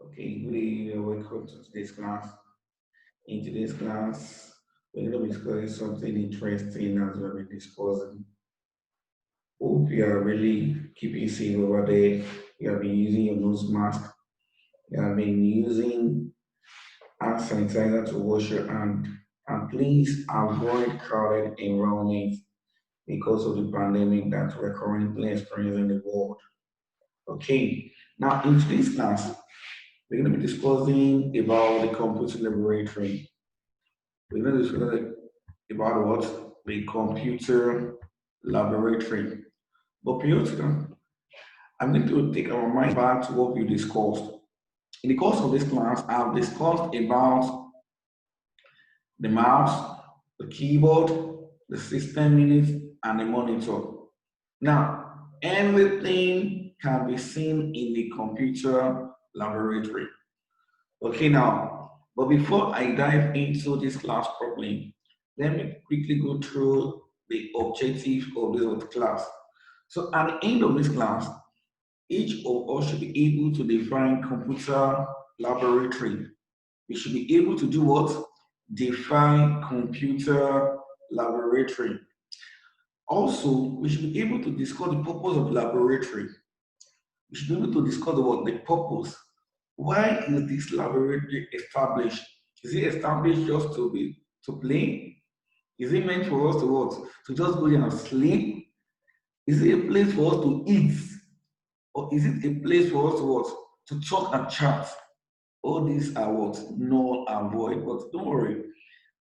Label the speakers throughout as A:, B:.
A: Okay, good evening. Welcome to today's class. In today's class, we're going to be discussing something interesting as we've been discussing. Hope you are really keeping safe over there. You have been using your nose mask. You have been using hand sanitizer to wash your hand. And please avoid crowded environments because of the pandemic that we're currently experiencing in the world. Okay, now in today's class, we're going to be discussing about the computer laboratory. We're going to discuss about what? The computer laboratory. But periodically, I'm going to take our mind back to what we discussed. In the course of this class, I've discussed about the mouse, the keyboard, the system unit, and the monitor. Now, everything can be seen in the computer laboratory. Okay, now, but before I dive into this class properly, let me quickly go through the objective of this class. So at the end of this class, each of us should be able to define computer laboratory. We should be able to do what? Define computer laboratory. Also, we should be able to discuss the purpose of laboratory. We should be able to discuss what the purpose. Why is this laboratory established? Is it established just to play? Is it meant for us to what? To just go there and sleep? Is it a place for us to eat? Or is it a place for us to what? To talk and chat? All these are what? Null and void. But don't worry,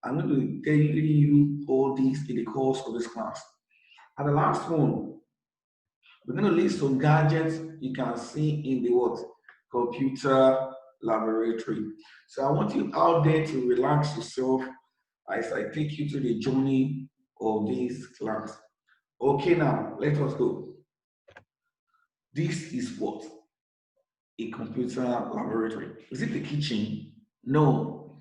A: I'm going to be telling you all these in the course of this class. And the last one, we're going to list some gadgets you can see in the what? Computer laboratory. So I want you out there to relax yourself as I take you to the journey of this class. Okay, now let us go. This is what? A computer laboratory. Is it the kitchen? No.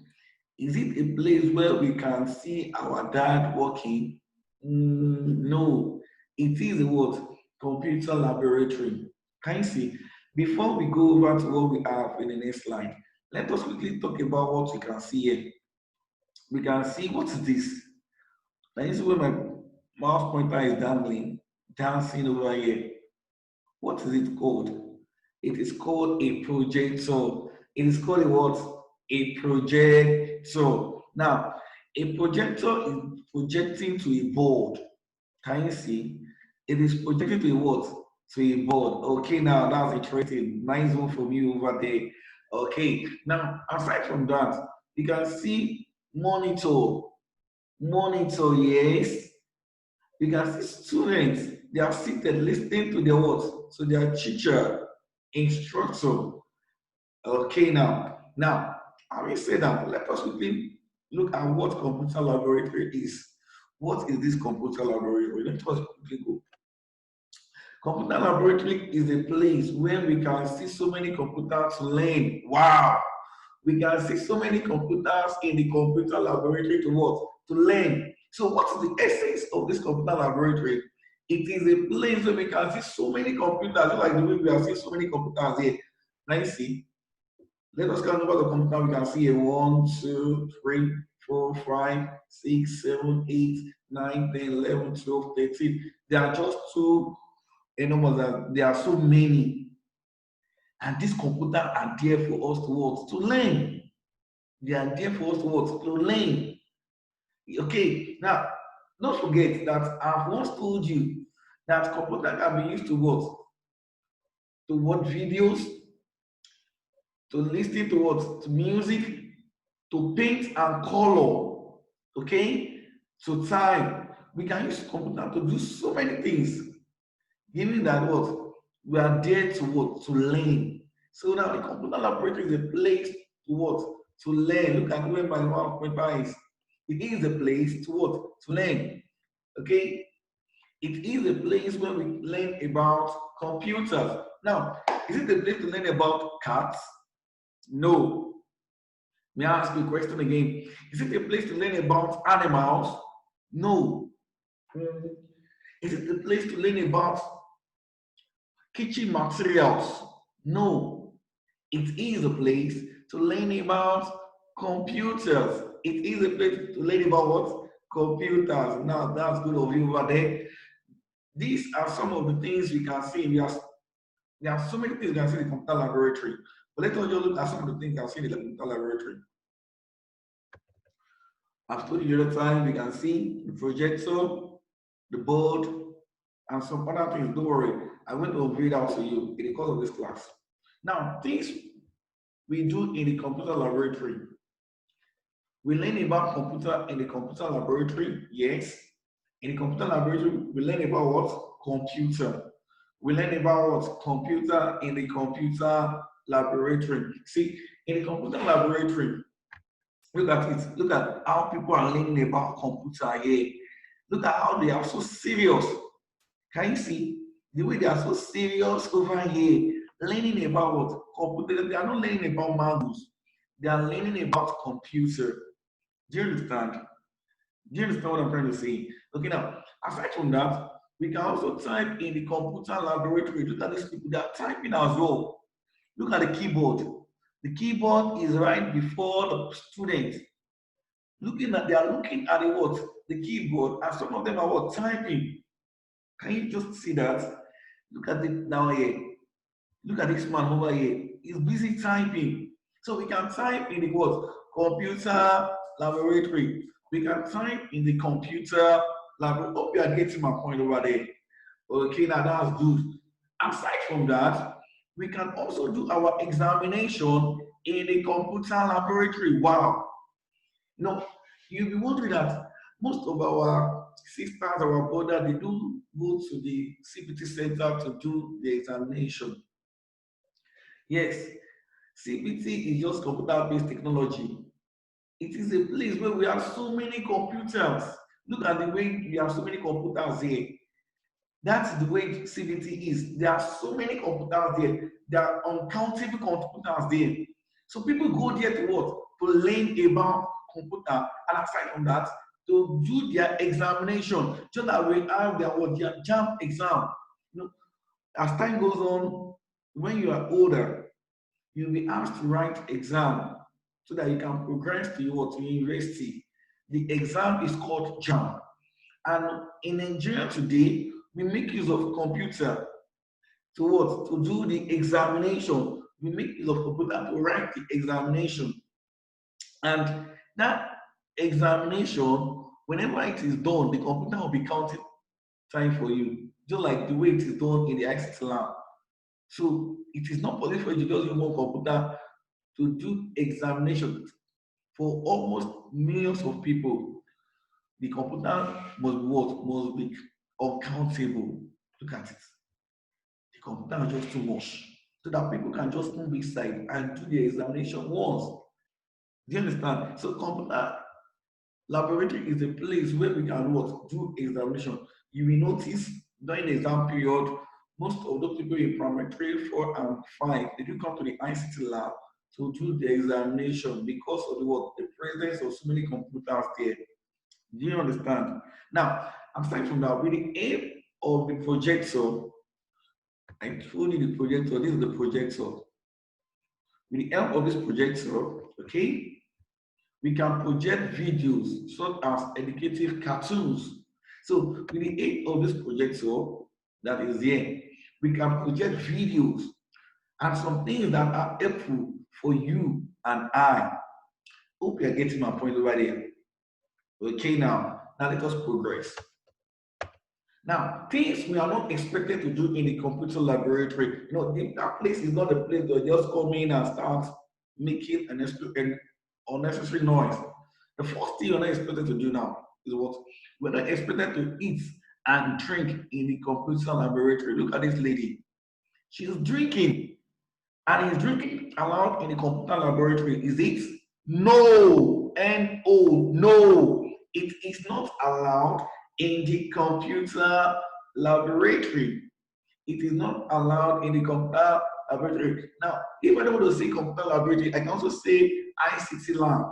A: Is it a place where we can see our dad working? No. It is a what? Computer laboratory. Can you see? Before we go over to what we have in the next slide, let us quickly talk about what we can see here. We can see what is this? Now you see where my mouse pointer is dancing over here. What is it called? It is called a projector. It is called a what? A projector. Now, a projector is projecting to a board. Can you see? It is projecting to a what? To a board. Okay, now that's interesting. Nice one from you over there. Okay, now aside from that, you can see monitor. Monitor, yes. You can see students, they are seated listening to their what? To their teacher, instructor. Okay, now, having said that, let us quickly look at what computer laboratory is. What is this computer laboratory? Let us quickly go. Computer laboratory is a place where we can see so many computers learn. Wow! We can see so many computers in the computer laboratory to what? To learn. So what is the essence of this computer laboratory? It is a place where we can see so many computers, just like the way we are seeing so many computers here. Now you see, let us count over the computer. We can see a 1, 2, 3, 4, 5, 6, 7, 8, 9, 10, 11, 12, 13. There are just two numbers that there are so many. And these computers are there for us to what? To learn. They are there for us to what? To learn. Okay, now don't forget that I've once told you that computer can be used to what? To watch videos, to listen to what? To music, to paint and color. Okay, to type. We can use computer to do so many things. Given that what? We are there to what? To learn. So now the computer laboratory is a place to what? To learn. Look at where my mouth pointer is. It is a place to what? To learn. Okay? It is a place where we learn about computers. Now, is it a place to learn about cats? No. May I ask you a question again? Is it a place to learn about animals? No. Is it a place to learn about kitchen materials? No. It is a place to learn about computers. It is a place to learn about what? Computers. Now, that's good of you over there. These are some of the things we can see. There are so many things we can see in the computer laboratory. But let us just look at some of the things we can see in the computer laboratory. I've told you the other time, we can see the projector, the board, and some other things. Don't worry, I'm going to read out to you in the course of this class. Now, things we do in the computer laboratory. We learn about computer in the computer laboratory, yes. In the computer laboratory, we learn about what? Computer. We learn about what? Computer in the computer laboratory. See, in the computer laboratory, look at it. Look at how people are learning about computer here. Look at how they are so serious. Can you see the way they are so serious over here, learning about what? Computer. They are not learning about mangoes. They are learning about computer. Do you understand? Do you understand what I'm trying to say? Okay, now, aside from that, we can also type in the computer laboratory. Look at these people, they are typing as well. Look at the keyboard. The keyboard is right before the student. They are looking at the what? The keyboard, and some of them are what? Typing. Can you just see that? Look at it down here. Look at this man over here. He's busy typing. So we can type in the what? Computer laboratory. We can type in the computer laboratory. Hope you are getting my point over there. Okay, now that's good. Aside from that, we can also do our examination in the computer laboratory. Wow. You know, you'll be wondering that most of our sisters, our brothers, they do go to the CPT center to do the examination. Yes, CPT is just computer-based technology. It is a place where we have so many computers. Look at the way we have so many computers here. That's the way CPT is. There are so many computers there. There are uncountable computers there. So people go there to what? To learn about computer, and aside from that, to do their examination. Just that we have their JAM exam. You know, as time goes on, when you are older, you'll be asked to write exam so that you can progress to your university. The exam is called JAM. And in Nigeria today, we make use of computer to what? To do the examination. We make use of computer to write the examination. And that examination, whenever it is done, the computer will be counting time for you, just like the way it is done in the ICT lab. So it is not possible for you to just use one computer to do examination for almost millions of people. The computer must be what? Must be uncountable. Look at it. The computer is just too much. So that people can just move beside and do the examination once. Do you understand? So computer laboratory is a place where we can what? Do examination. You will notice during the exam period, most of those people in primary 3, 4, and 5, they do come to the ICT lab to do the examination because of the what? The presence of so many computers there. Do you understand? Now, aside from that, with the aim of the projector, I told you the projector, this is the projector. With the help of this projector, okay, we can project videos such as educative cartoons. So with the aid of this projector that is here, we can project videos and some things that are helpful for you and I. Hope you are getting my point over there. Okay, now let us progress. Now, things we are not expected to do in the computer laboratory. You know, that place is not a place to just come in and start making an unnecessary noise. The first thing you're not expected to do now is what? We're not expected to eat and drink in the computer laboratory. Look at this lady. She's drinking, and is drinking allowed in the computer laboratory. Is it? No. No. No. It is not allowed in the computer laboratory. It is not allowed in the computer laboratory. Now, if I don't want to say computer laboratory, I can also say ICT lab.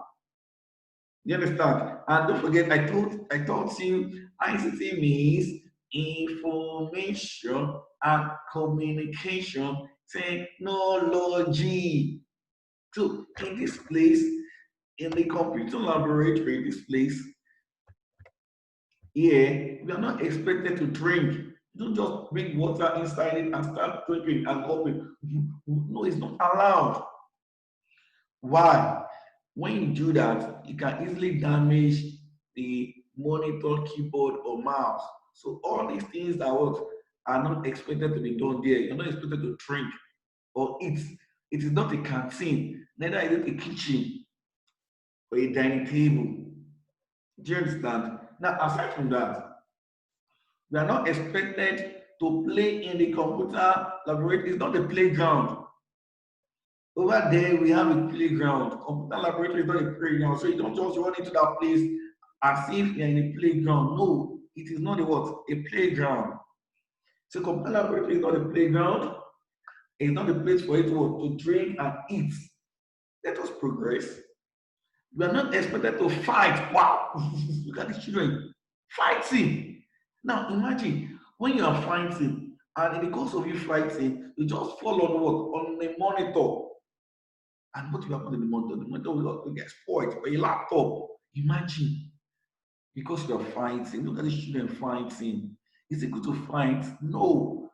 A: You understand? And don't forget, I taught you ICT means information and communication technology. So in this place, in the computer laboratory, this place, here, we are not expected to drink. You don't just bring water inside it and start drinking and open. No, it's not allowed. Why? When you do that, you can easily damage the monitor, keyboard, or mouse. So all these things that are not expected to be done there. You're not expected to drink or eat. It is not a canteen, neither is it a kitchen or a dining table. Do you understand? Now, aside from that, we are not expected to play in the computer laboratory. It's not a playground. Over there, we have a playground. Computer laboratory is not a playground. So you don't just run into that place as if you're in a playground. No, it is not a what? A playground. So computer laboratory is not a playground. It's not a place for you to drink and eat. Let us progress. We are not expected to fight. Wow! Look at the children fighting. Now imagine when you are fighting, and in the course of you fighting, you just fall on what? On the monitor. And what will happen in the monitor? The monitor will get spoiled or a laptop. Imagine because you are fighting. Look at the children fighting. Is it good to fight? No.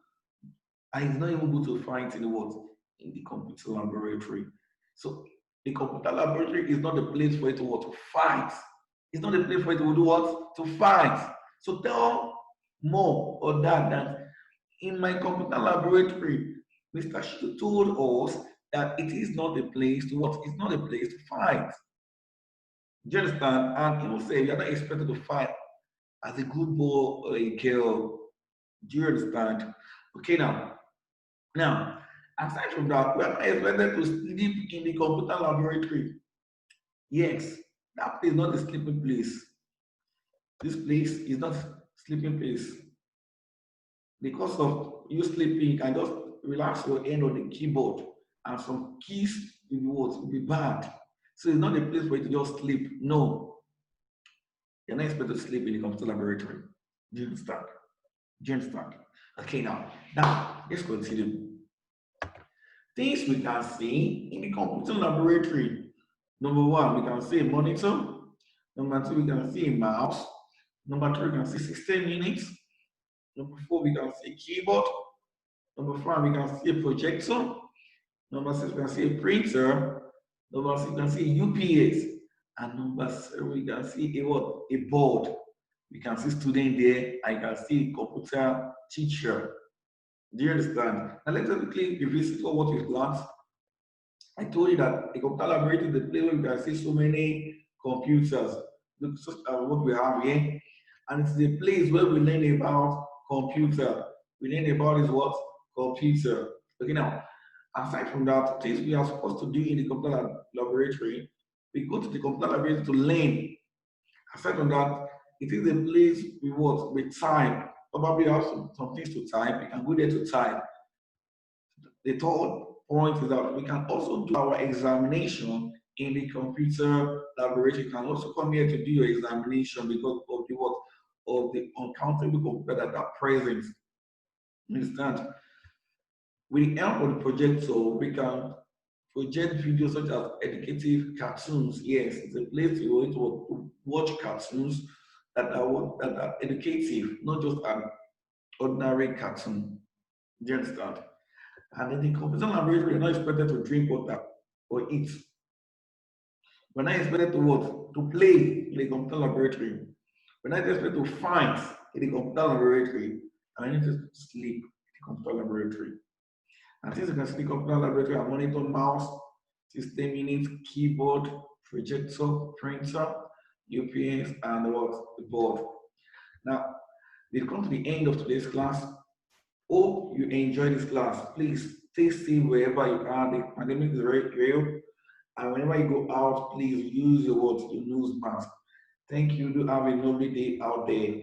A: And it's not even good to fight in the what? In the computer laboratory. So the computer laboratory is not the place for you to what? To fight. It's not a place for you to do what? To fight. So tell more or that in my computer laboratory, Mr. Shitu told us that it is not a place to what? It's not a place to fight. Do you understand? And he will say you're not expected to fight as a good boy or a girl. Do you understand? Okay, now, aside from that, we are not expected to sleep in the computer laboratory. Yes, that place is not a sleeping place. This place is not sleeping place. Because of you sleeping, you can just relax your hand on the keyboard and some keys will be what? Will be bad. So it's not a place for you to just sleep. No, you're not expected to sleep in the computer laboratory. Do you understand? Do you understand? Okay, now let's continue. Things we can see in the computer laboratory. Number one, we can see a monitor. Number two, we can see a mouse. Number three, we can see 16 minutes. Number four, we can see a keyboard. Number five, we can see a projector. Number six, we can see a printer. Number six, we can see a UPS. And number seven, we can see a what? A board. We can see student there. I can see a computer teacher. Do you understand? Now let's quickly revisit what we've learned. I told you that a computer laboratory is the place where you can see so many computers. Look what we have here. And it's the place where we learn about computer. We learn about is what? Computer. Okay, now, aside from that, things we are supposed to do in the computer laboratory, we go to the computer laboratory to learn. Aside from that, it is a place we what? We type. Probably have some things to type. You can go there to type. The third point is that we can also do our examination in the computer laboratory. You can also come here to do your examination because of the what? Of the uncountable computers that are present. Understand? With the help of the projector, we can project videos such as educative cartoons. Yes, it's a place to watch cartoons that are educative, not just an ordinary cartoon. Do you understand? And in the computer laboratory, you're not expected to drink water or eat. We're not expected to what? To play in the computer laboratory. We're not expected to fight in the computer laboratory. And I need to sleep in the computer laboratory. And since you can see computer laboratory, a monitor, mouse, 16 minutes, keyboard, projector, printer, UPS, and what? The board. Now, we've come to the end of today's class. Hope you enjoy this class. Please stay safe wherever you are. The pandemic is very real. And whenever you go out, please use your nose mask. Thank you. Do have a lovely day out there.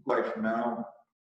A: Bye for now.